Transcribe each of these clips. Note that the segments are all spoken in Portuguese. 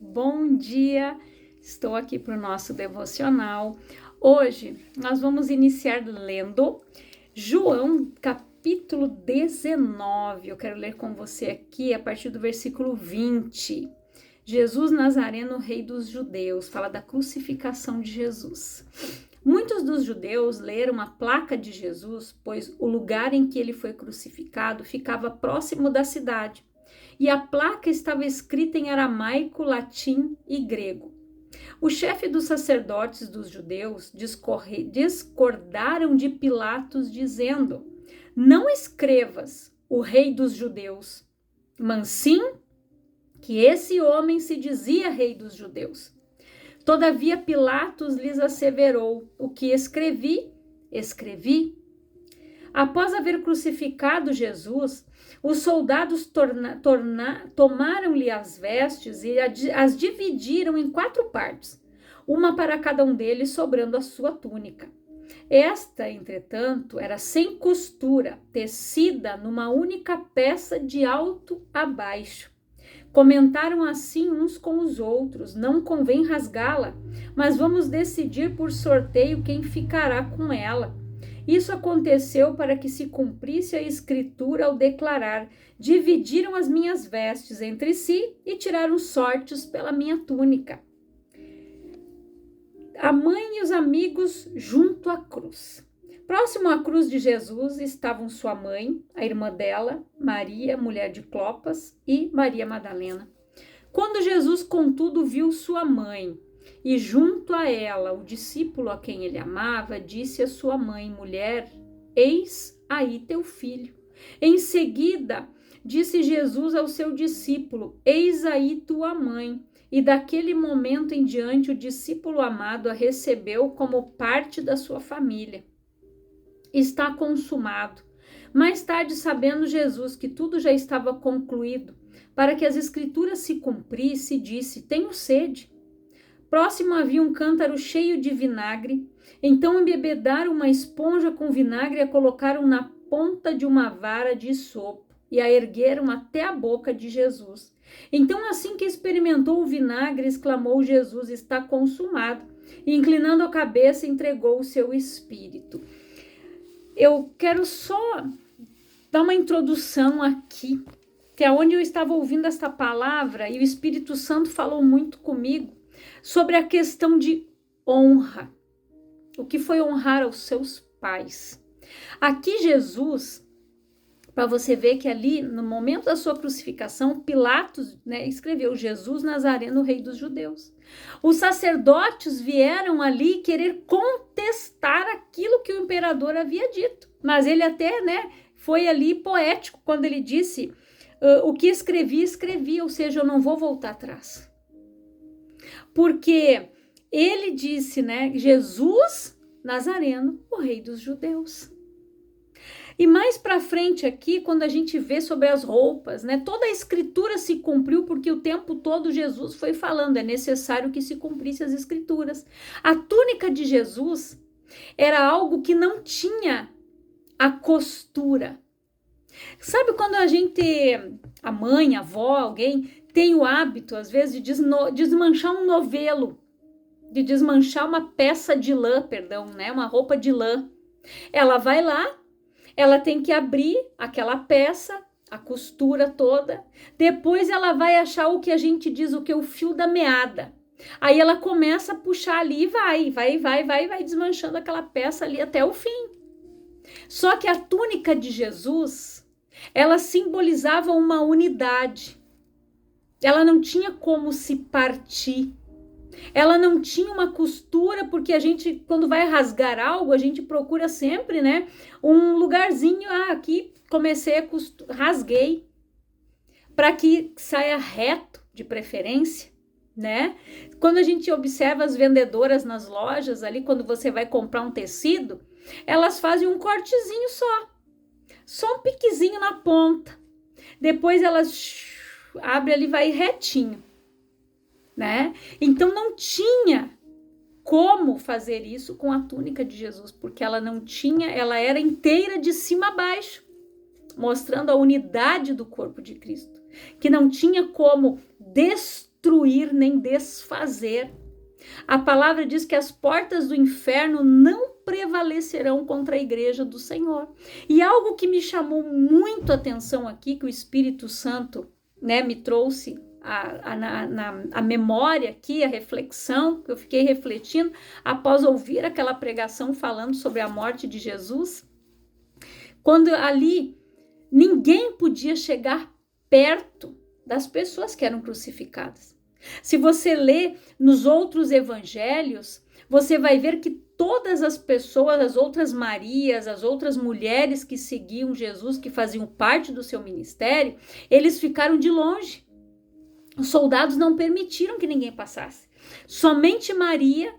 Bom dia, estou aqui para o nosso devocional. Hoje nós vamos iniciar lendo João capítulo 19. Eu quero ler com você aqui a partir do versículo 20. Jesus Nazareno, rei dos judeus, fala da crucificação de Jesus. Muitos dos judeus leram a placa de Jesus, pois o lugar em que ele foi crucificado ficava próximo da cidade. E a placa estava escrita em aramaico, latim e grego. O chefe dos sacerdotes dos judeus discordaram de Pilatos, dizendo: não escrevas o rei dos judeus, mas sim que esse homem se dizia rei dos judeus. Todavia Pilatos lhes asseverou: o que escrevi, escrevi. Após haver crucificado Jesus, os soldados tomaram-lhe as vestes e as dividiram em 4 partes, uma para cada um deles, sobrando a sua túnica. Esta, entretanto, era sem costura, tecida numa única peça de alto a baixo. Comentaram assim uns com os outros: não convém rasgá-la, mas vamos decidir por sorteio quem ficará com ela. Isso aconteceu para que se cumprisse a escritura ao declarar: dividiram as minhas vestes entre si e tiraram sortes pela minha túnica. A mãe e os amigos junto à cruz. Próximo à cruz de Jesus estavam sua mãe, a irmã dela, Maria, mulher de Clopas, e Maria Madalena. Quando Jesus, contudo, viu sua mãe e junto a ela o discípulo a quem ele amava, disse à sua mãe: mulher, eis aí teu filho. Em seguida, disse Jesus ao seu discípulo: eis aí tua mãe. E daquele momento em diante, o discípulo amado a recebeu como parte da sua família. Está consumado. Mais tarde, sabendo Jesus que tudo já estava concluído, para que as escrituras se cumprissem, disse: tenho sede. Próximo havia um cântaro cheio de vinagre. Então embebedaram uma esponja com vinagre e a colocaram na ponta de uma vara de sopo e a ergueram até a boca de Jesus. Então, assim que experimentou o vinagre, exclamou Jesus: está consumado. E, inclinando a cabeça, entregou o seu espírito. Eu quero só dar uma introdução aqui, que é onde eu estava ouvindo esta palavra e o Espírito Santo falou muito comigo sobre a questão de honra. O que foi honrar aos seus pais? Aqui Jesus, para você ver que ali no momento da sua crucificação, Pilatos, escreveu: Jesus Nazareno, rei dos judeus. Os sacerdotes vieram ali querer contestar aquilo que o imperador havia dito, mas ele até, foi ali poético quando ele disse: o que escrevi, escrevi, ou seja, eu não vou voltar atrás. Porque ele disse, Jesus Nazareno, o rei dos judeus. E mais para frente aqui, quando a gente vê sobre as roupas, toda a escritura se cumpriu, porque o tempo todo Jesus foi falando: é necessário que se cumprisse as escrituras. A túnica de Jesus era algo que não tinha a costura. Sabe quando a mãe, a avó, alguém tem o hábito, às vezes, de desmanchar um novelo, de desmanchar uma peça de lã, uma roupa de lã. Ela vai lá, ela tem que abrir aquela peça, a costura toda, depois ela vai achar o que a gente diz, o fio da meada. Aí ela começa a puxar ali e vai desmanchando aquela peça ali até o fim. Só que a túnica de Jesus, ela simbolizava uma unidade. Ela não tinha como se partir. Ela não tinha uma costura, porque a gente, quando vai rasgar algo, a gente procura sempre, um lugarzinho. Aqui comecei a rasguei, para que saia reto, de preferência, Quando a gente observa as vendedoras nas lojas ali, quando você vai comprar um tecido, elas fazem um cortezinho só um piquezinho na ponta. Depois elas abrem ali, vai retinho. Então não tinha como fazer isso com a túnica de Jesus, porque ela não tinha, ela era inteira de cima a baixo, mostrando a unidade do corpo de Cristo, que não tinha como destruir nem desfazer. A palavra diz que as portas do inferno não prevalecerão contra a igreja do Senhor. E algo que me chamou muito a atenção aqui, que o Espírito Santo, né, me trouxe a memória aqui, a reflexão, que eu fiquei refletindo após ouvir aquela pregação falando sobre a morte de Jesus, quando ali ninguém podia chegar perto das pessoas que eram crucificadas. Se você lê nos outros evangelhos, você vai ver que todas as pessoas, as outras Marias, as outras mulheres que seguiam Jesus, que faziam parte do seu ministério, eles ficaram de longe. Os soldados não permitiram que ninguém passasse. Somente Maria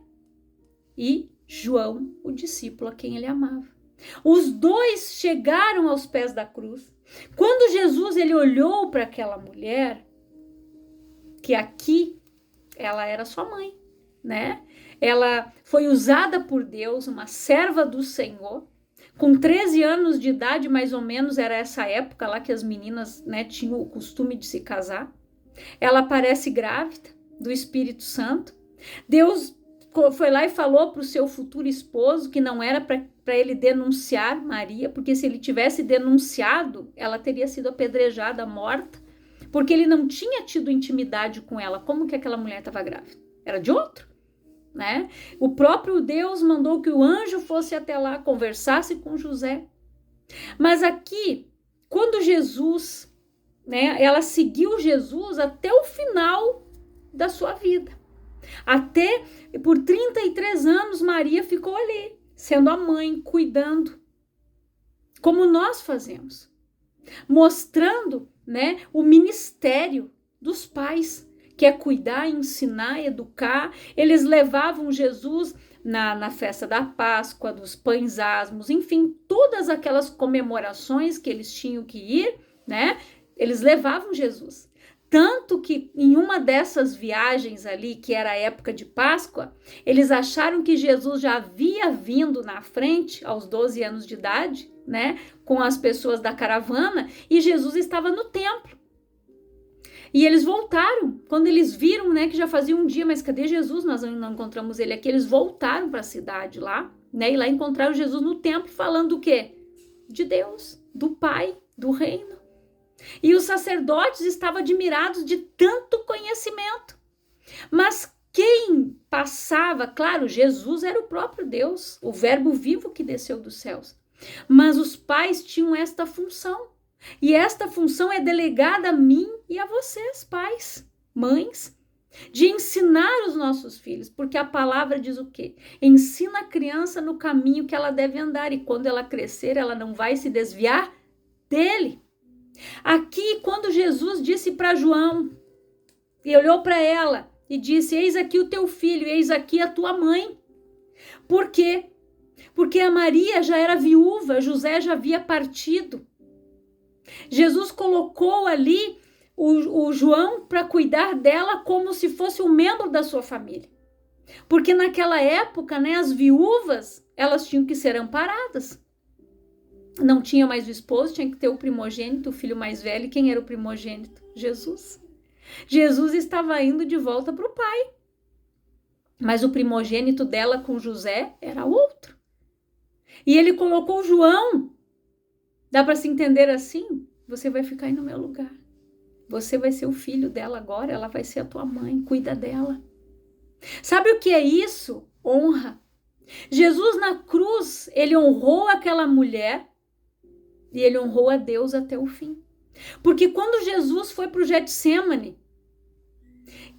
e João, o discípulo a quem ele amava. Os dois chegaram aos pés da cruz. Quando Jesus ele olhou para aquela mulher, que aqui ela era sua mãe, né? Ela foi usada por Deus, uma serva do Senhor, com 13 anos de idade, mais ou menos, era essa época lá que as meninas, né, tinham o costume de se casar. Ela aparece grávida do Espírito Santo. Deus foi lá e falou para o seu futuro esposo que não era para ele denunciar Maria, porque se ele tivesse denunciado, ela teria sido apedrejada, morta, porque ele não tinha tido intimidade com ela. Como que aquela mulher estava grávida? Era de outro, né? O próprio Deus mandou que o anjo fosse até lá, conversasse com José. Mas aqui, quando Jesus, né, ela seguiu Jesus até o final da sua vida. Até por 33 anos Maria ficou ali, sendo a mãe, cuidando, como nós fazemos, mostrando, né, o ministério dos pais, que é cuidar, ensinar, educar. Eles levavam Jesus na festa da Páscoa, dos pães asmos, enfim, todas aquelas comemorações que eles tinham que ir, né, eles levavam Jesus. Tanto que em uma dessas viagens ali, que era a época de Páscoa, eles acharam que Jesus já havia vindo na frente, aos 12 anos de idade, né, com as pessoas da caravana, e Jesus estava no templo. E eles voltaram, quando eles viram, né, que já fazia um dia, mas cadê Jesus? Nós não encontramos ele aqui. Eles voltaram para a cidade lá, né, e lá encontraram Jesus no templo, falando do quê? De Deus, do Pai, do reino. E os sacerdotes estavam admirados de tanto conhecimento. Mas quem passava, claro, Jesus era o próprio Deus, o verbo vivo que desceu dos céus. Mas os pais tinham esta função. E esta função é delegada a mim e a vocês, pais, mães, de ensinar os nossos filhos, porque a palavra diz o quê? Ensina a criança no caminho que ela deve andar, e quando ela crescer, ela não vai se desviar dele. Aqui, quando Jesus disse para João, e olhou para ela e disse: eis aqui o teu filho, eis aqui a tua mãe. Por quê? Porque a Maria já era viúva, José já havia partido. Jesus colocou ali o João para cuidar dela como se fosse um membro da sua família. Porque naquela época, né, as viúvas, elas tinham que ser amparadas. Não tinha mais o esposo, tinha que ter o primogênito, o filho mais velho. E quem era o primogênito? Jesus. Jesus estava indo de volta para o pai. Mas o primogênito dela com José era outro. E ele colocou João. Dá para se entender assim? Você vai ficar aí no meu lugar. Você vai ser o filho dela agora, ela vai ser a tua mãe, cuida dela. Sabe o que é isso? Honra. Jesus na cruz, ele honrou aquela mulher e ele honrou a Deus até o fim. Porque quando Jesus foi para o Getsêmani,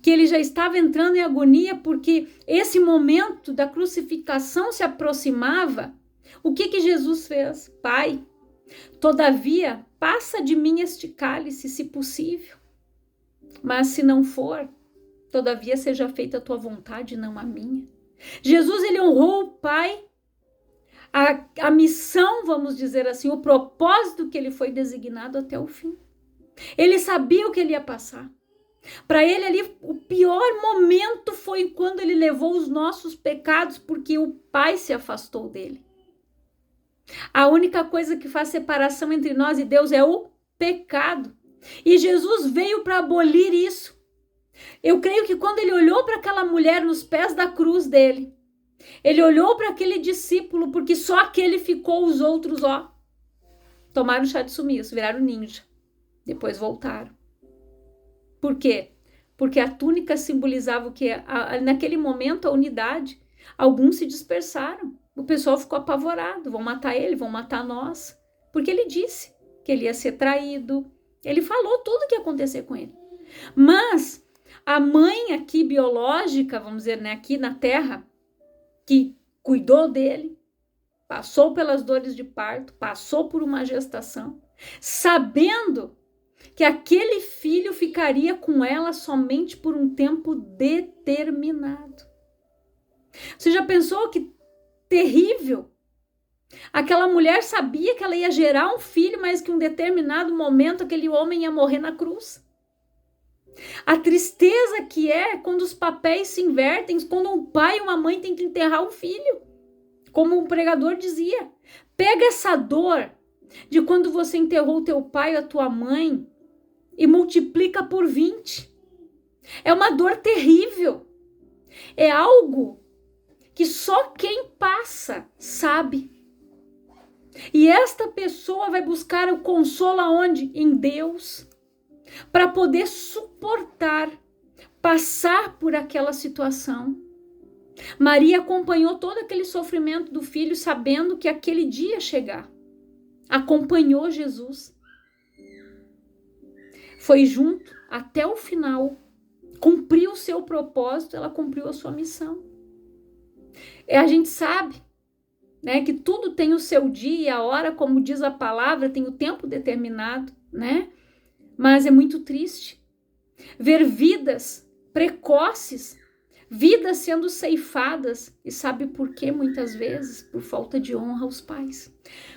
que ele já estava entrando em agonia, porque esse momento da crucificação se aproximava, o que Jesus fez? Pai, todavia, passa de mim este cálice, se possível. Mas se não for, todavia seja feita a tua vontade, não a minha. Jesus, ele honrou o Pai, a missão, vamos dizer assim, o propósito que ele foi designado até o fim. Ele sabia o que ele ia passar. Para ele ali, o pior momento foi quando ele levou os nossos pecados, porque o Pai se afastou dele. A única coisa que faz separação entre nós e Deus é o pecado. E Jesus veio para abolir isso. Eu creio que quando ele olhou para aquela mulher nos pés da cruz dele, ele olhou para aquele discípulo, porque só aquele ficou, os outros, ó, tomaram chá de sumiço, viraram ninja. Depois voltaram. Por quê? Porque a túnica simbolizava o quê? Naquele momento, a unidade. Alguns se dispersaram. O pessoal ficou apavorado. Vão matar ele, vão matar nós. Porque ele disse que ele ia ser traído. Ele falou tudo o que ia acontecer com ele. Mas a mãe aqui biológica, vamos dizer, né, aqui na terra, que cuidou dele, passou pelas dores de parto, passou por uma gestação, sabendo que aquele filho ficaria com ela somente por um tempo determinado. Você já pensou que terrível? Aquela mulher sabia que ela ia gerar um filho, mas que em um determinado momento aquele homem ia morrer na cruz. A tristeza que é quando os papéis se invertem, quando um pai e uma mãe têm que enterrar um filho. Como o pregador dizia, pega essa dor de quando você enterrou o teu pai ou a tua mãe e multiplica por 20. É uma dor terrível. É algo que só quem passa sabe. E esta pessoa vai buscar o consolo aonde? Em Deus. Para poder suportar, passar por aquela situação. Maria acompanhou todo aquele sofrimento do filho, sabendo que aquele dia ia chegar. Acompanhou Jesus. Foi junto até o final. Cumpriu o seu propósito, ela cumpriu a sua missão. A gente sabe, né, que tudo tem o seu dia e a hora, como diz a palavra, tem o tempo determinado, né? Mas é muito triste ver vidas precoces, vidas sendo ceifadas. E sabe por quê? Muitas vezes por falta de honra aos pais.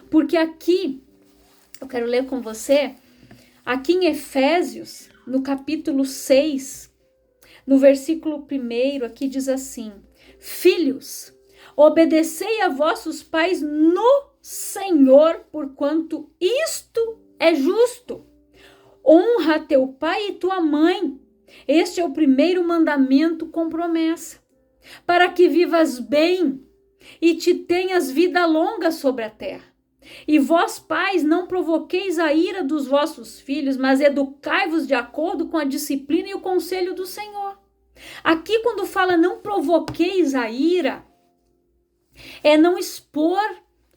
Porque aqui, eu quero ler com você, aqui em Efésios, no capítulo 6, no versículo 1, aqui diz assim: Filhos, obedecei a vossos pais no Senhor, porquanto isto é justo. Honra teu pai e tua mãe. Este é o primeiro mandamento com promessa, para que vivas bem e te tenhas vida longa sobre a terra. E vós, pais, não provoqueis a ira dos vossos filhos, mas educai-vos de acordo com a disciplina e o conselho do Senhor. Aqui, quando fala não provoqueis a ira, é não expor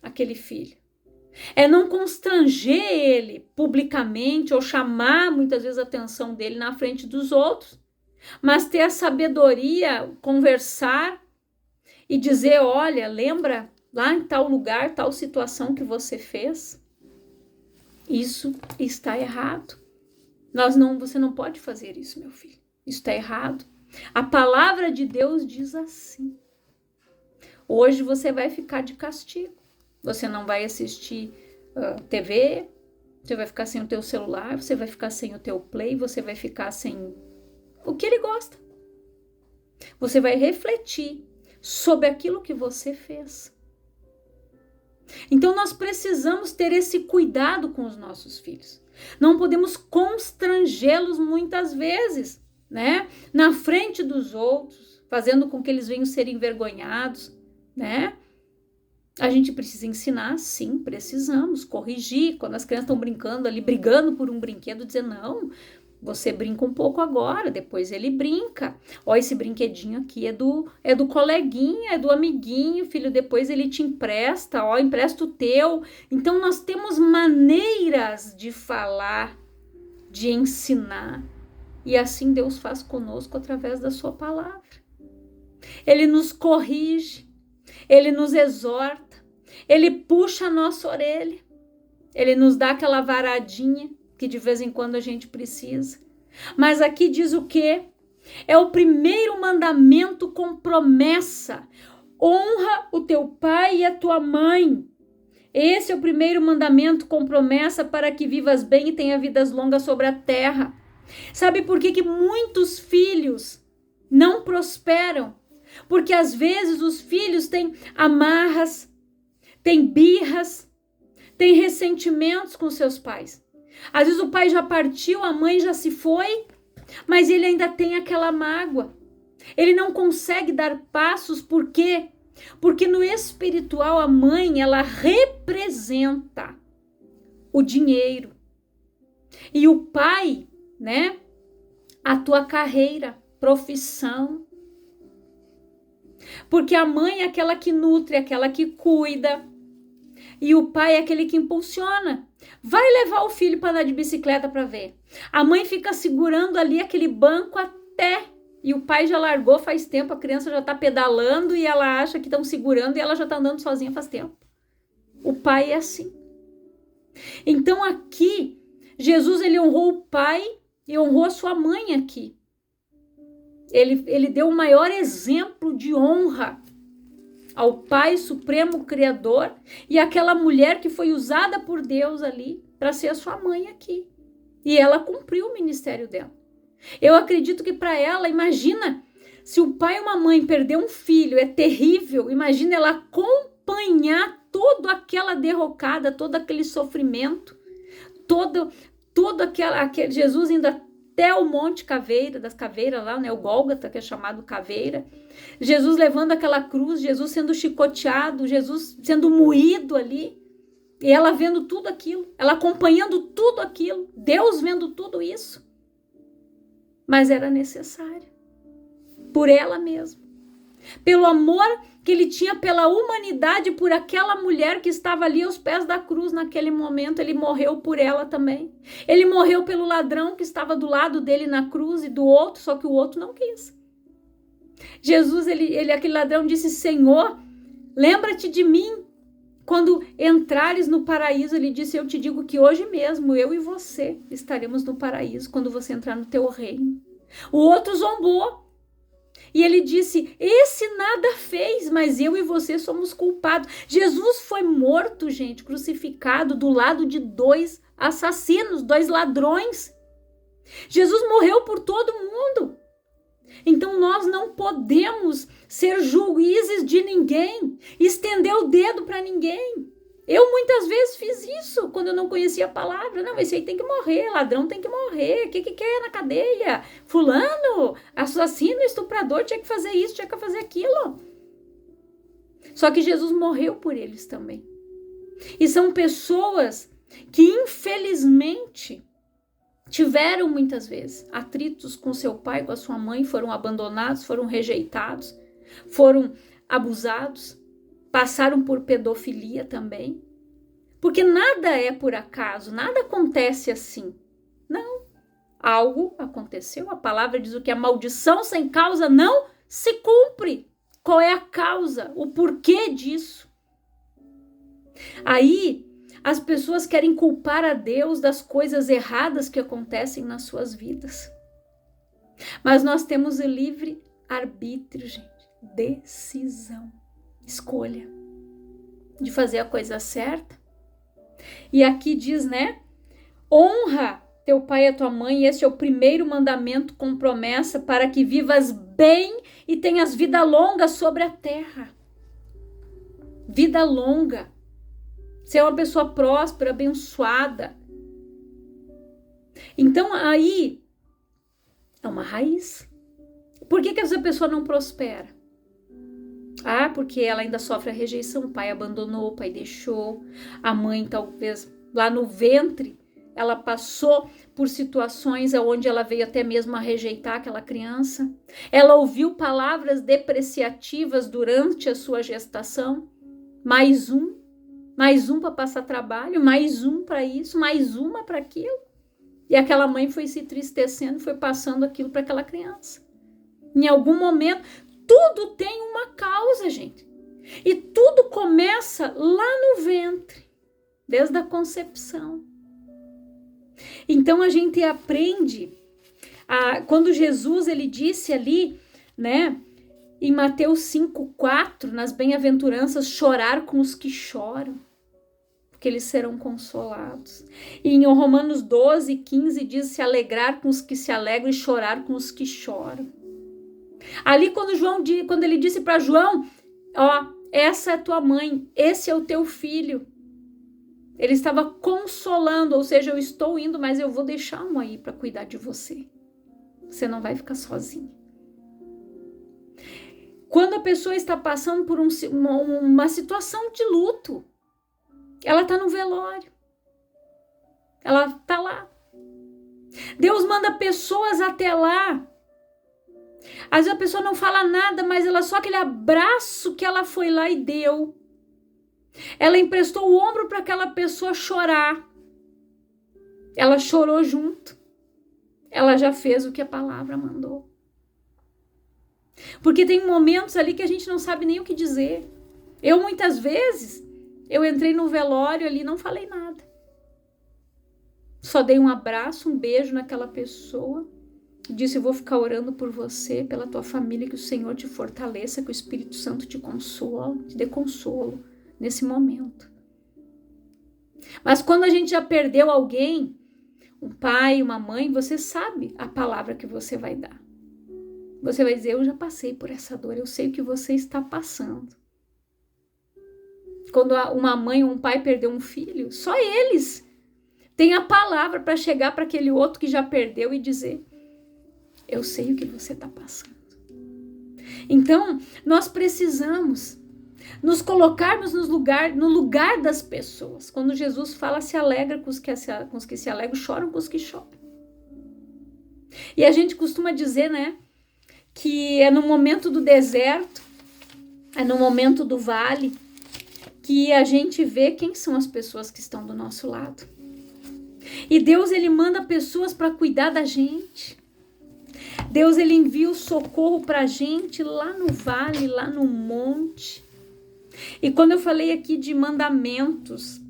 aquele filho. É não constranger ele publicamente ou chamar muitas vezes a atenção dele na frente dos outros, mas ter a sabedoria, conversar e dizer, olha, lembra lá em tal lugar, tal situação que você fez? Isso está errado. Você não pode fazer isso, meu filho. Isso está errado. A palavra de Deus diz assim. Hoje você vai ficar de castigo. Você não vai assistir TV, você vai ficar sem o teu celular, você vai ficar sem o teu play, você vai ficar sem o que ele gosta. Você vai refletir sobre aquilo que você fez. Então nós precisamos ter esse cuidado com os nossos filhos. Não podemos constrangê-los muitas vezes, né? Na frente dos outros, fazendo com que eles venham ser envergonhados, né? A gente precisa ensinar, sim, precisamos corrigir. Quando as crianças estão brincando ali, brigando por um brinquedo, dizer, não, você brinca um pouco agora, depois ele brinca. Ó, esse brinquedinho aqui é do coleguinha, é do amiguinho, filho, depois ele te empresta, ó, empresta o teu. Então, nós temos maneiras de falar, de ensinar. E assim Deus faz conosco através da sua palavra. Ele nos corrige, ele nos exorta, ele puxa a nossa orelha, ele nos dá aquela varadinha que de vez em quando a gente precisa. Mas aqui diz o quê? É o primeiro mandamento com promessa. Honra o teu pai e a tua mãe. Esse é o primeiro mandamento com promessa para que vivas bem e tenha vidas longas sobre a terra. Sabe por que muitos filhos não prosperam? Porque às vezes os filhos têm amarras, têm birras, têm ressentimentos com seus pais. Às vezes o pai já partiu, a mãe já se foi mas ele ainda tem aquela mágoa. Ele não consegue dar passos, por quê? Porque no espiritual a mãe, ela representa o dinheiro. E o pai, né? A tua carreira, profissão. Porque a mãe é aquela que nutre, aquela que cuida. E o pai é aquele que impulsiona. Vai levar o filho para andar de bicicleta para ver. A mãe fica segurando ali aquele banco até... E o pai já largou faz tempo, a criança já está pedalando e ela acha que estão segurando e ela já está andando sozinha faz tempo. O pai é assim. Então aqui, Jesus ele honrou o pai e honrou a sua mãe aqui. Ele deu o maior exemplo de honra ao Pai Supremo Criador e aquela mulher que foi usada por Deus ali para ser a sua mãe aqui. E ela cumpriu o ministério dela. Eu acredito que para ela, imagina, se o pai e uma mãe perder um filho, é terrível. Imagina ela acompanhar toda aquela derrocada, todo aquele sofrimento, todo aquele Jesus indo até o Monte Caveira, das Caveiras lá, né, o Gólgota, que é chamado Caveira. Jesus levando aquela cruz, Jesus sendo chicoteado, Jesus sendo moído ali. E ela vendo tudo aquilo, ela acompanhando tudo aquilo, Deus vendo tudo isso. Mas era necessário, por ela mesma, pelo amor que ele tinha pela humanidade, por aquela mulher que estava ali aos pés da cruz naquele momento, ele morreu por ela também. Ele morreu pelo ladrão que estava do lado dele na cruz e do outro, só que o outro não quis. Jesus, aquele ladrão disse, Senhor, lembra-te de mim quando entrares no paraíso. Ele disse, eu te digo que hoje mesmo eu e você estaremos no paraíso quando você entrar no teu reino. O outro zombou. E ele disse, esse nada fez, mas eu e você somos culpados. Jesus foi morto, gente, crucificado do lado de 2 assassinos, 2 ladrões. Jesus morreu por todo mundo. Então nós não podemos ser juízes de ninguém, estender o dedo para ninguém. Eu muitas vezes fiz isso quando eu não conhecia a palavra. Não, esse aí tem que morrer, ladrão tem que morrer. O que quer na cadeia? Fulano, assassino, estuprador, tinha que fazer isso, tinha que fazer aquilo. Só que Jesus morreu por eles também. E são pessoas que infelizmente tiveram muitas vezes atritos com seu pai, com a sua mãe, foram abandonados, foram rejeitados, foram abusados, passaram por pedofilia também. Porque nada é por acaso, nada acontece assim. Não, algo aconteceu. A palavra diz o que a maldição sem causa não se cumpre. Qual é a causa, o porquê disso? Aí as pessoas querem culpar a Deus das coisas erradas que acontecem nas suas vidas. Mas nós temos o livre arbítrio, gente. Decisão. Escolha. De fazer a coisa certa. E aqui diz, né? Honra teu pai e a tua mãe. Esse é o primeiro mandamento com promessa para que vivas bem e tenhas vida longa sobre a terra. Vida longa. Ser uma pessoa próspera, abençoada. Então, aí, é uma raiz. Por que essa pessoa não prospera? Ah, porque ela ainda sofre a rejeição. O pai abandonou, o pai deixou. A mãe, talvez, lá no ventre, ela passou por situações onde ela veio até mesmo a rejeitar aquela criança. Ela ouviu palavras depreciativas durante a sua gestação. Mais um para passar trabalho, mais um para isso, mais uma para aquilo. E aquela mãe foi se entristecendo, foi passando aquilo para aquela criança. Em algum momento, tudo tem uma causa, gente. E tudo começa lá no ventre, desde a concepção. Então a gente aprende, quando Jesus ele disse ali, né, em Mateus 5:4, nas bem-aventuranças, chorar com os que choram, porque eles serão consolados. E em Romanos 12:15 diz se alegrar com os que se alegram e chorar com os que choram. Ali quando ele disse para João, ó, essa é tua mãe, esse é o teu filho. Ele estava consolando, ou seja, eu estou indo, mas eu vou deixar um aí para cuidar de você. Você não vai ficar sozinho. Quando a pessoa está passando por uma situação de luto, ela está no velório, ela está lá. Deus manda pessoas até lá. Às vezes a pessoa não fala nada, mas ela só aquele abraço que ela foi lá e deu. Ela emprestou o ombro para aquela pessoa chorar. Ela chorou junto. Ela já fez o que a palavra mandou. Porque tem momentos ali que a gente não sabe nem o que dizer. Eu, muitas vezes, eu entrei no velório ali e não falei nada. Só dei um abraço, um beijo naquela pessoa. Disse, eu vou ficar orando por você, pela tua família, que o Senhor te fortaleça, que o Espírito Santo te console, te dê consolo nesse momento. Mas quando a gente já perdeu alguém, um pai, uma mãe, você sabe a palavra que você vai dar. Você vai dizer, eu já passei por essa dor, eu sei o que você está passando. Quando uma mãe ou um pai perdeu um filho, só eles têm a palavra para chegar para aquele outro que já perdeu e dizer, eu sei o que você está passando. Então, nós precisamos nos colocarmos no lugar das pessoas. Quando Jesus fala, se alegra com os que se alegram, choram com os que choram. E a gente costuma dizer, né, que é no momento do deserto, é no momento do vale, que a gente vê quem são as pessoas que estão do nosso lado. E Deus, ele manda pessoas para cuidar da gente. Deus, ele envia o socorro para a gente lá no vale, lá no monte. E quando eu falei aqui de mandamentos,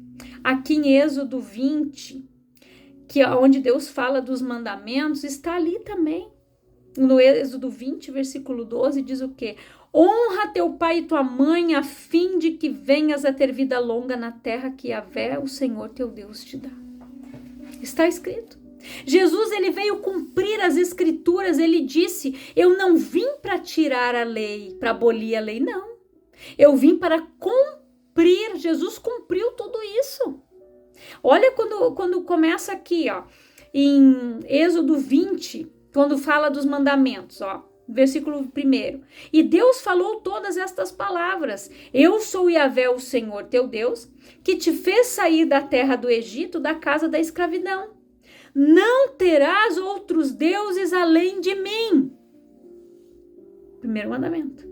aqui em Êxodo 20, que é onde Deus fala dos mandamentos, está ali também. No Êxodo 20, versículo 12, diz o quê? Honra teu pai e tua mãe, a fim de que venhas a ter vida longa na terra que Yahvé, o Senhor teu Deus, te dá. Está escrito. Jesus, ele veio cumprir as escrituras, ele disse, eu não vim para tirar a lei, para abolir a lei, não. Eu vim para cumprir, Jesus cumpriu tudo isso. Olha quando começa aqui, ó, em Êxodo 20, quando fala dos mandamentos, ó, versículo 1. E Deus falou todas estas palavras. Eu sou Yahvé, o Senhor teu Deus, que te fez sair da terra do Egito, da casa da escravidão. Não terás outros deuses além de mim. Primeiro mandamento.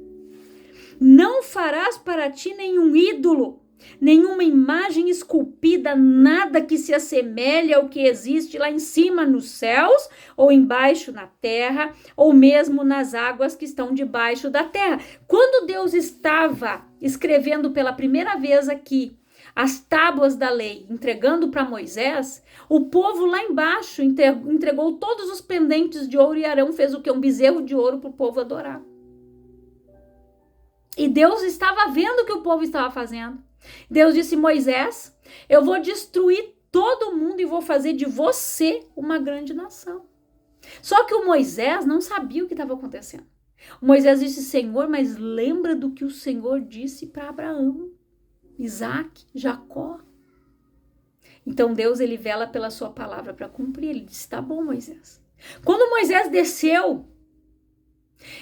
Não farás para ti nenhum ídolo, nenhuma imagem esculpida, nada que se assemelhe ao que existe lá em cima nos céus, ou embaixo na terra, ou mesmo nas águas que estão debaixo da terra. Quando Deus estava escrevendo pela primeira vez aqui as tábuas da lei, entregando para Moisés, o povo lá embaixo entregou todos os pendentes de ouro e Arão fez o que? Um bezerro de ouro para o povo adorar. E Deus estava vendo o que o povo estava fazendo. Deus disse, Moisés, eu vou destruir todo mundo e vou fazer de você uma grande nação. Só que o Moisés não sabia o que estava acontecendo. O Moisés disse, Senhor, mas lembra do que o Senhor disse para Abraão, Isaac, Jacó. Então Deus, ele vela pela sua palavra para cumprir. Ele disse, tá bom, Moisés. Quando Moisés desceu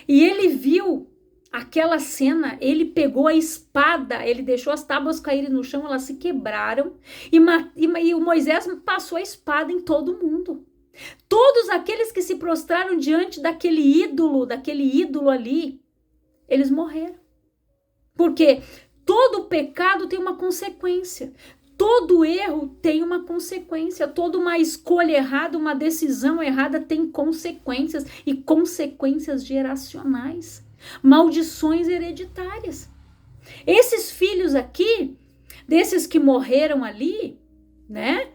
e ele viu aquela cena, ele pegou a espada, ele deixou as tábuas caírem no chão, elas se quebraram e o Moisés passou a espada em todo mundo. Todos aqueles que se prostraram diante daquele ídolo ali, eles morreram. Porque todo pecado tem uma consequência. Todo erro tem uma consequência. Toda uma escolha errada, uma decisão errada tem consequências e consequências geracionais. Maldições hereditárias. Esses filhos aqui, desses que morreram ali, né?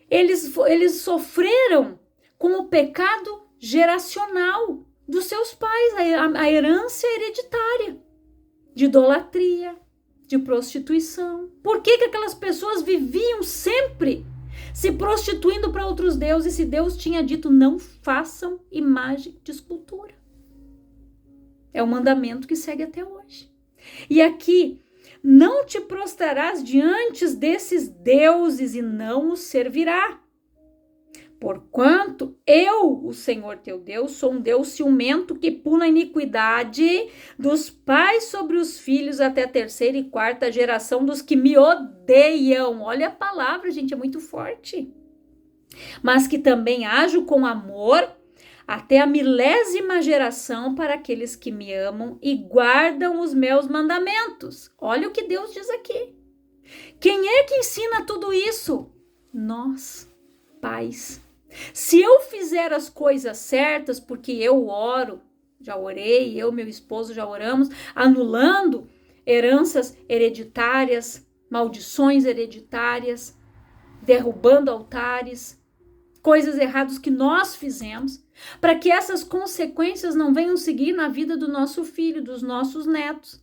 Eles sofreram com o pecado geracional dos seus pais, a herança hereditária de idolatria, de prostituição. Por que aquelas pessoas viviam sempre se prostituindo para outros deuses se Deus tinha dito não façam imagem de escultura? É o mandamento que segue até hoje. E aqui, não te prostrarás diante desses deuses e não os servirá. Porquanto eu, o Senhor teu Deus, sou um Deus ciumento que puna a iniquidade dos pais sobre os filhos até a terceira e quarta geração dos que me odeiam. Olha a palavra, gente, é muito forte. Mas que também ajo com amor até a 1000ª geração para aqueles que me amam e guardam os meus mandamentos. Olha o que Deus diz aqui. Quem é que ensina tudo isso? Nós, pais. Se eu fizer as coisas certas, porque eu oro, já orei, eu e meu esposo já oramos, anulando heranças hereditárias, maldições hereditárias, derrubando altares, coisas erradas que nós fizemos, para que essas consequências não venham seguir na vida do nosso filho, dos nossos netos.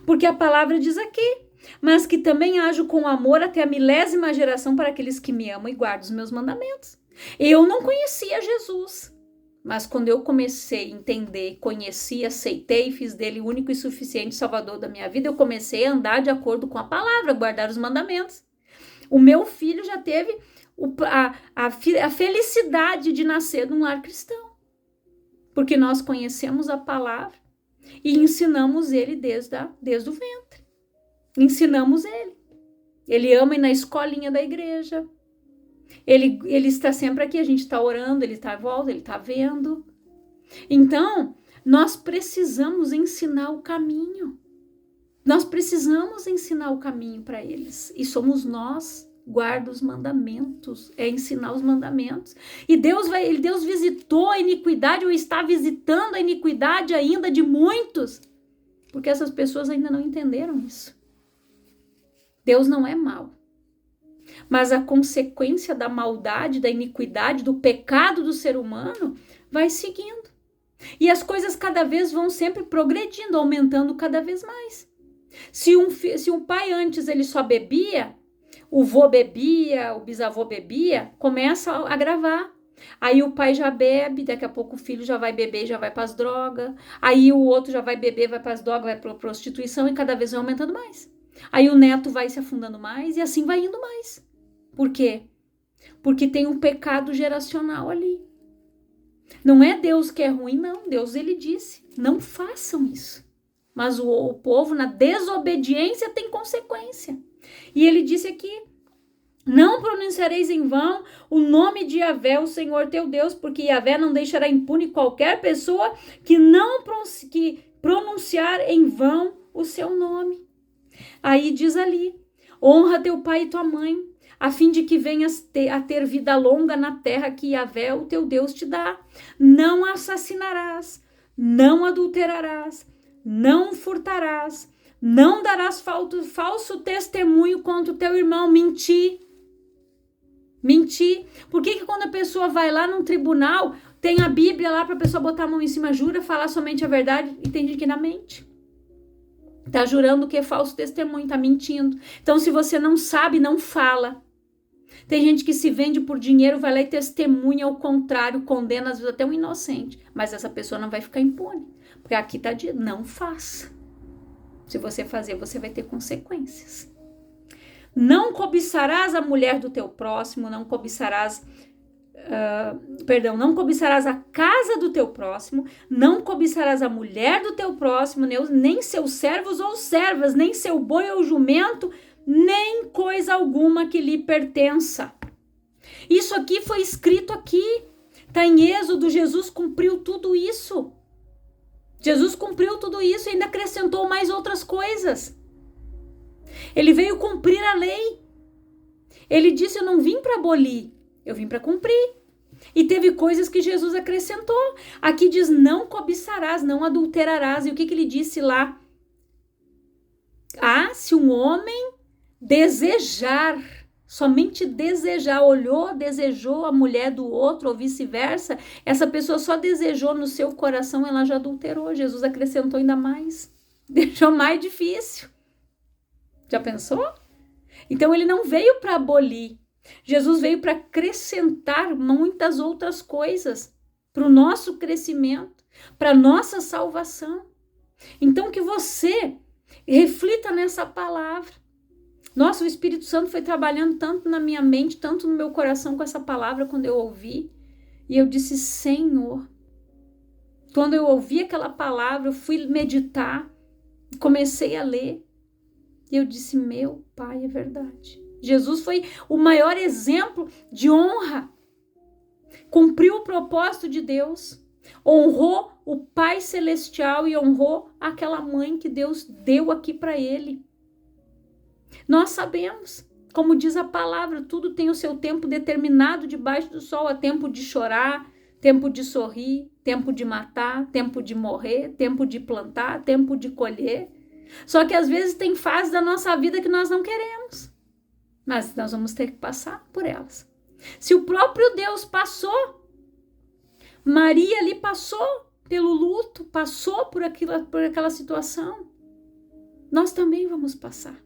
Porque a palavra diz aqui, mas que também ajo com amor até a 1000ª geração para aqueles que me amam e guardam os meus mandamentos. Eu não conhecia Jesus, mas quando eu comecei a entender, conheci, aceitei, fiz dele o único e suficiente salvador da minha vida, eu comecei a andar de acordo com a palavra, guardar os mandamentos. O meu filho já teve a felicidade de nascer num lar cristão, porque nós conhecemos a palavra e ensinamos ele desde o ventre. Ensinamos ele. Ele ama ir na escolinha da igreja. Ele está sempre aqui, a gente está orando, ele está à volta, ele está vendo. Então, nós precisamos ensinar o caminho. Nós precisamos ensinar o caminho para eles. E somos nós, guarda os mandamentos, é ensinar os mandamentos. E Deus visitou a iniquidade, ou está visitando a iniquidade ainda de muitos, porque essas pessoas ainda não entenderam isso. Deus não é mau, mas a consequência da maldade, da iniquidade, do pecado do ser humano vai seguindo. E as coisas cada vez vão sempre progredindo, aumentando cada vez mais. Se um pai antes ele só bebia, o vô bebia, o bisavô bebia, começa a agravar. Aí o pai já bebe, daqui a pouco o filho já vai beber e já vai para as drogas. Aí o outro já vai beber, vai para as drogas, vai para a prostituição e cada vez vai aumentando mais. Aí o neto vai se afundando mais e assim vai indo mais. Por quê? Porque tem um pecado geracional ali. Não é Deus que é ruim, não. Deus, ele disse, não façam isso. Mas o povo, na desobediência, tem consequência. E ele disse aqui, não pronunciareis em vão o nome de Yahvé, o Senhor teu Deus, porque Yahvé não deixará impune qualquer pessoa que pronunciar em vão o seu nome. Aí diz ali, honra teu pai e tua mãe, a fim de que venhas a ter vida longa na terra que Yahvé, o teu Deus, te dá. Não assassinarás, não adulterarás, não furtarás, não darás falso testemunho contra o teu irmão. Mentir. Por que quando a pessoa vai lá num tribunal, tem a Bíblia lá para a pessoa botar a mão em cima, jura, falar somente a verdade, e tem gente que não mente? Tá jurando que é falso testemunho, tá mentindo. Então, se você não sabe, não fala. Tem gente que se vende por dinheiro, vai lá e testemunha ao contrário, condena às vezes até um inocente. Mas essa pessoa não vai ficar impune. Porque aqui tá dito, não faça. Se você fazer, você vai ter consequências. Não cobiçarás a mulher do teu próximo, não cobiçarás a casa do teu próximo, não cobiçarás a mulher do teu próximo, nem seus servos ou servas, nem seu boi ou jumento, nem coisa alguma que lhe pertença. Isso aqui foi escrito aqui, está em Êxodo. Jesus cumpriu tudo isso. Jesus cumpriu tudo isso e ainda acrescentou mais outras coisas. Ele veio cumprir a lei. Ele disse, eu não vim para abolir, eu vim para cumprir. E teve coisas que Jesus acrescentou. Aqui diz, não cobiçarás, não adulterarás. E o que ele disse lá? Se um homem desejar, somente desejar, olhou, desejou a mulher do outro ou vice-versa, essa pessoa só desejou no seu coração, ela já adulterou. Jesus acrescentou ainda mais, deixou mais difícil. Já pensou? Então ele não veio para abolir, Jesus veio para acrescentar muitas outras coisas para o nosso crescimento, para a nossa salvação. Então que você reflita nessa palavra. Nossa, o Espírito Santo foi trabalhando tanto na minha mente, tanto no meu coração com essa palavra quando eu ouvi. E eu disse, Senhor, quando eu ouvi aquela palavra, eu fui meditar, comecei a ler. E eu disse, meu Pai, é verdade. Jesus foi o maior exemplo de honra. Cumpriu o propósito de Deus. Honrou o Pai Celestial e honrou aquela mãe que Deus deu aqui para ele. Nós sabemos, como diz a palavra, tudo tem o seu tempo determinado debaixo do sol. Há tempo de chorar, tempo de sorrir, tempo de matar, tempo de morrer, tempo de plantar, tempo de colher. Só que às vezes tem fases da nossa vida que nós não queremos, mas nós vamos ter que passar por elas. Se o próprio Deus passou, Maria ali passou pelo luto, passou por aquela situação, nós também vamos passar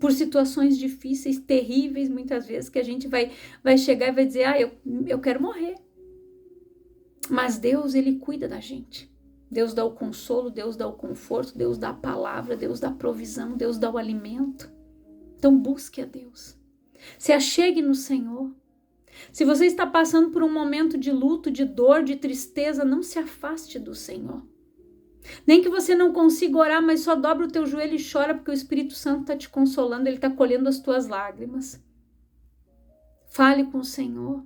por situações difíceis, terríveis, muitas vezes, que a gente vai chegar e vai dizer, eu quero morrer. Mas Deus, Ele cuida da gente. Deus dá o consolo, Deus dá o conforto, Deus dá a palavra, Deus dá a provisão, Deus dá o alimento. Então busque a Deus. Se achegue no Senhor. Se você está passando por um momento de luto, de dor, de tristeza, não se afaste do Senhor. Nem que você não consiga orar, mas só dobra o teu joelho e chora, porque o Espírito Santo está te consolando, Ele está colhendo as tuas lágrimas. Fale com o Senhor.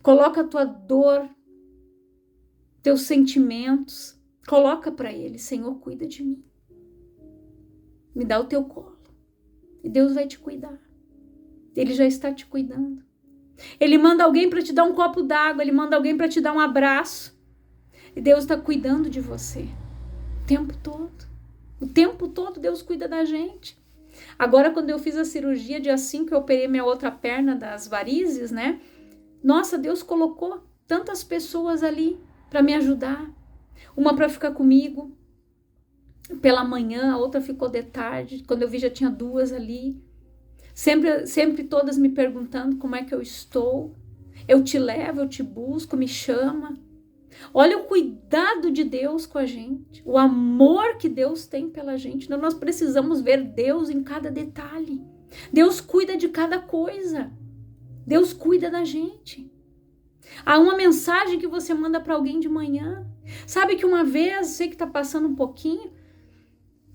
Coloca a tua dor, teus sentimentos, coloca para Ele. Senhor, cuida de mim. Me dá o teu colo. E Deus vai te cuidar. Ele já está te cuidando. Ele manda alguém para te dar um copo d'água, Ele manda alguém para te dar um abraço. E Deus está cuidando de você o tempo todo. O tempo todo Deus cuida da gente. Agora, quando eu fiz a cirurgia, dia 5, eu operei minha outra perna das varizes, né? Nossa, Deus colocou tantas pessoas ali para me ajudar. Uma para ficar comigo pela manhã, a outra ficou de tarde. Quando eu vi, já tinha 2 ali. Sempre todas me perguntando como é que eu estou. Eu te levo, eu te busco, me chama. Olha o cuidado de Deus com a gente, o amor que Deus tem pela gente. Nós precisamos ver Deus em cada detalhe. Deus cuida de cada coisa. Deus cuida da gente. Há uma mensagem que você manda para alguém de manhã. Sabe que uma vez, sei que está passando um pouquinho,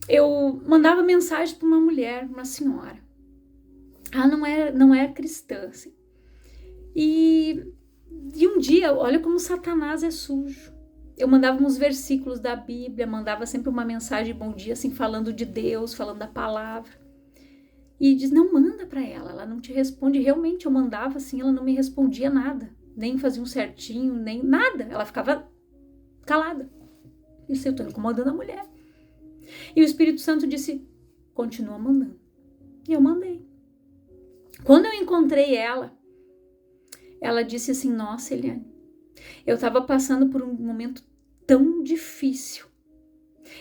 eu mandava mensagem para uma mulher, uma senhora. Ela não é cristã, assim. E um dia, olha como Satanás é sujo. Eu mandava uns versículos da Bíblia, mandava sempre uma mensagem bom dia, assim, falando de Deus, falando da palavra. E diz, não manda para ela não te responde. Realmente, eu mandava assim, ela não me respondia nada. Nem fazia um certinho, nem nada. Ela ficava calada. Isso, eu estou incomodando a mulher. E o Espírito Santo disse, continua mandando. E eu mandei. Quando eu encontrei ela disse assim, nossa, Eliane, eu estava passando por um momento tão difícil.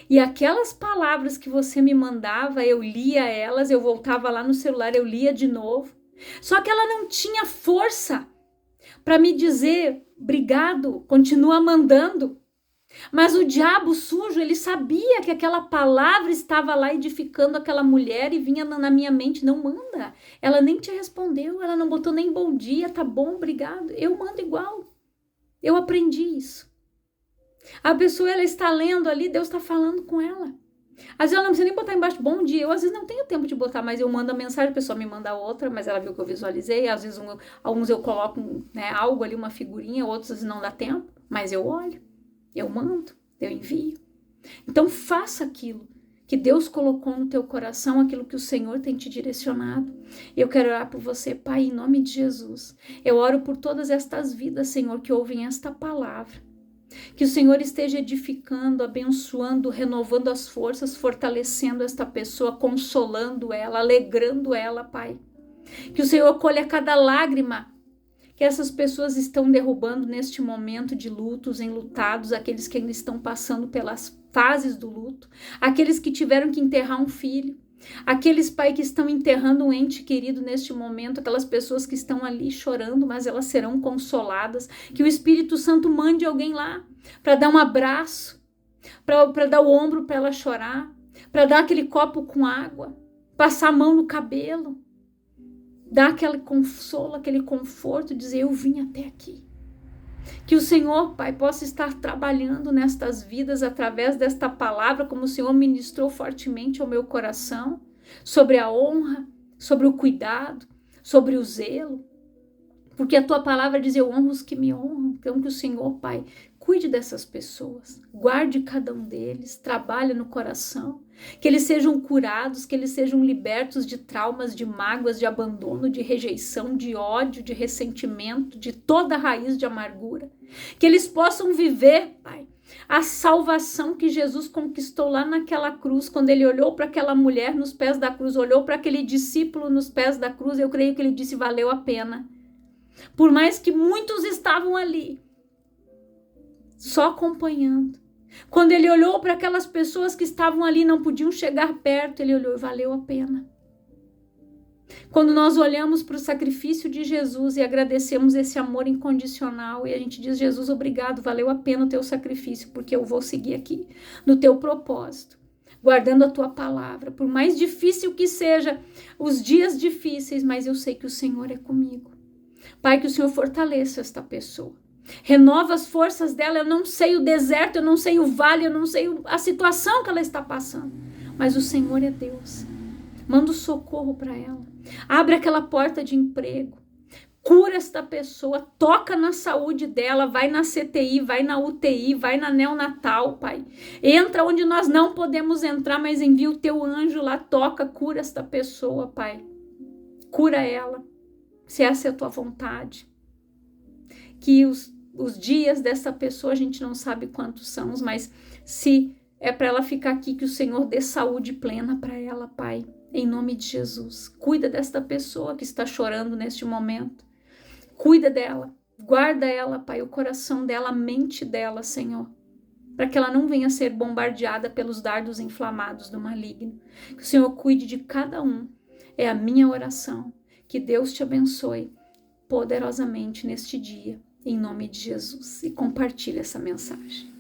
E aquelas palavras que você me mandava, eu lia elas, eu voltava lá no celular, eu lia de novo. Só que ela não tinha força para me dizer, obrigado, continua mandando. Mas o diabo sujo, ele sabia que aquela palavra estava lá edificando aquela mulher e vinha na minha mente, não manda. Ela nem te respondeu, ela não botou nem bom dia, tá bom, obrigado. Eu mando igual. Eu aprendi isso. A pessoa, ela está lendo ali, Deus está falando com ela. Às vezes ela não precisa nem botar embaixo bom dia. Eu às vezes não tenho tempo de botar, mas eu mando a mensagem, a pessoa me manda outra, mas ela viu que eu visualizei. Às vezes alguns eu coloco, né, algo ali, uma figurinha, outros às vezes não dá tempo, mas eu olho. Eu mando, eu envio. Então faça aquilo que Deus colocou no teu coração, aquilo que o Senhor tem te direcionado. Eu quero orar por você, Pai, em nome de Jesus. Eu oro por todas estas vidas, Senhor, que ouvem esta palavra. Que o Senhor esteja edificando, abençoando, renovando as forças, fortalecendo esta pessoa, consolando ela, alegrando ela, Pai. Que o Senhor colha cada lágrima que essas pessoas estão derrubando neste momento de lutos, enlutados, aqueles que ainda estão passando pelas fases do luto, aqueles que tiveram que enterrar um filho, aqueles, Pai, que estão enterrando um ente querido neste momento, aquelas pessoas que estão ali chorando, mas elas serão consoladas, que o Espírito Santo mande alguém lá para dar um abraço, para dar o ombro para ela chorar, para dar aquele copo com água, passar a mão no cabelo, dar aquele consolo, aquele conforto, dizer: eu vim até aqui. Que o Senhor, Pai, possa estar trabalhando nestas vidas através desta palavra, como o Senhor ministrou fortemente ao meu coração, sobre a honra, sobre o cuidado, sobre o zelo. Porque a tua palavra diz: eu honro os que me honram. Então que o Senhor, Pai, cuide dessas pessoas, guarde cada um deles, trabalhe no coração, que eles sejam curados, que eles sejam libertos de traumas, de mágoas, de abandono, de rejeição, de ódio, de ressentimento, de toda a raiz de amargura. Que eles possam viver, Pai, a salvação que Jesus conquistou lá naquela cruz, quando ele olhou para aquela mulher nos pés da cruz, olhou para aquele discípulo nos pés da cruz, eu creio que ele disse: valeu a pena. Por mais que muitos estavam ali, só acompanhando. Quando ele olhou para aquelas pessoas que estavam ali, não podiam chegar perto, ele olhou e valeu a pena. Quando nós olhamos para o sacrifício de Jesus e agradecemos esse amor incondicional e a gente diz: Jesus, obrigado, valeu a pena o teu sacrifício, porque eu vou seguir aqui no teu propósito, guardando a tua palavra, por mais difícil que seja os dias difíceis, mas eu sei que o Senhor é comigo. Pai, que o Senhor fortaleça esta pessoa. Renova as forças dela. Eu não sei o deserto, eu não sei o vale, eu não sei a situação que ela está passando. Mas o Senhor é Deus. Manda o socorro para ela. Abre aquela porta de emprego. Cura esta pessoa. Toca na saúde dela. Vai na CTI, vai na UTI, vai na neonatal, Pai. Entra onde nós não podemos entrar, mas envia o teu anjo lá. Toca, cura esta pessoa, Pai. Cura ela. Se essa é a tua vontade. Que os dias dessa pessoa a gente não sabe quantos são, mas se é para ela ficar aqui, que o Senhor dê saúde plena para ela, Pai, em nome de Jesus. Cuida desta pessoa que está chorando neste momento. Cuida dela, guarda ela, Pai, o coração dela, a mente dela, Senhor, para que ela não venha a ser bombardeada pelos dardos inflamados do maligno. Que o Senhor cuide de cada um. É a minha oração. Que Deus te abençoe poderosamente neste dia, em nome de Jesus. E compartilhe essa mensagem.